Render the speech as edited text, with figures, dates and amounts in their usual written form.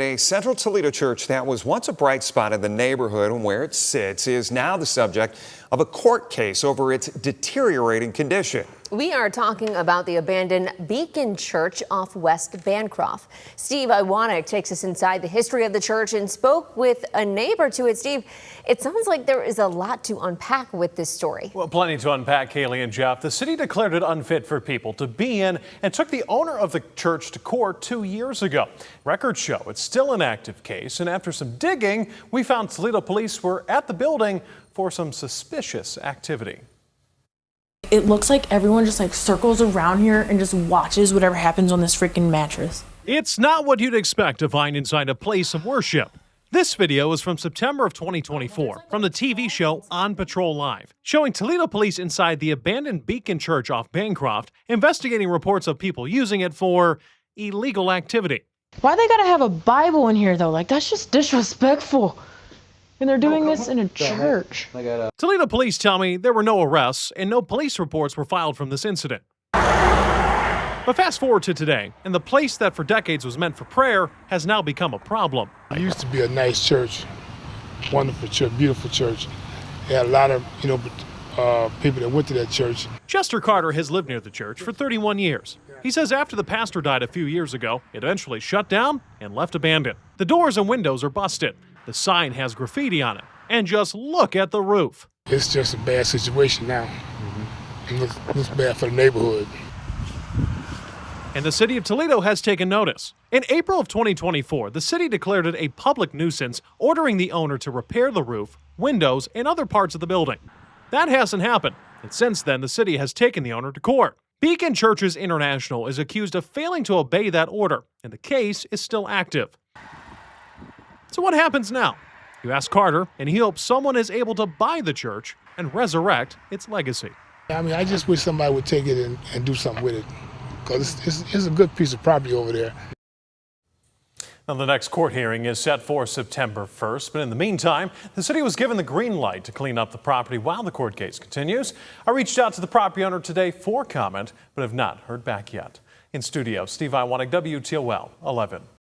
A central Toledo church that was once a bright spot in the neighborhood and where it sits is now the subject of a court case over its deteriorating condition. We are talking about the abandoned Beacon Church off West Bancroft. Steve Iwanek takes us inside the history of the church and spoke with a neighbor to it. Steve, it sounds like there is a lot to unpack with this story. Well, plenty to unpack, Kaylee and Jeff. The city declared it unfit for people to be in and took the owner of the church to court 2 years ago. Records show it's still an active case, and after some digging, we found Toledo police were at the building for some suspicious activity. It looks like everyone just circles around here and just watches whatever happens on this freaking mattress. It's not what you'd expect to find inside a place of worship. This video is from September of 2024 from the TV show On Patrol Live, showing Toledo police inside the abandoned Beacon Church off Bancroft, investigating reports of people using it for illegal activity. Why they gotta have a Bible in here though? That's just disrespectful. And they're doing this in a church. Toledo police tell me there were no arrests and no police reports were filed from this incident. But fast forward to today, and the place that for decades was meant for prayer has now become a problem. It used to be a nice church, wonderful church, beautiful church. They had a lot of, people that went to that church. Chester Carter has lived near the church for 31 years. He says after the pastor died a few years ago, it eventually shut down and left abandoned. The doors and windows are busted. The sign has graffiti on it. And just look at the roof. It's just a bad situation now. It looks bad for the neighborhood. And the city of Toledo has taken notice. In April of 2024, the city declared it a public nuisance, ordering the owner to repair the roof, windows, and other parts of the building. That hasn't happened, and since then, the city has taken the owner to court. Beacon Churches International is accused of failing to obey that order, and the case is still active. So what happens now? You ask Carter, and he hopes someone is able to buy the church and resurrect its legacy. I just wish somebody would take it and do something with it, because it's a good piece of property over there. Now, the next court hearing is set for September 1st, but in the meantime, the city was given the green light to clean up the property while the court case continues. I reached out to the property owner today for comment, but have not heard back yet. In studio, Steve Iwanek, WTOL 11.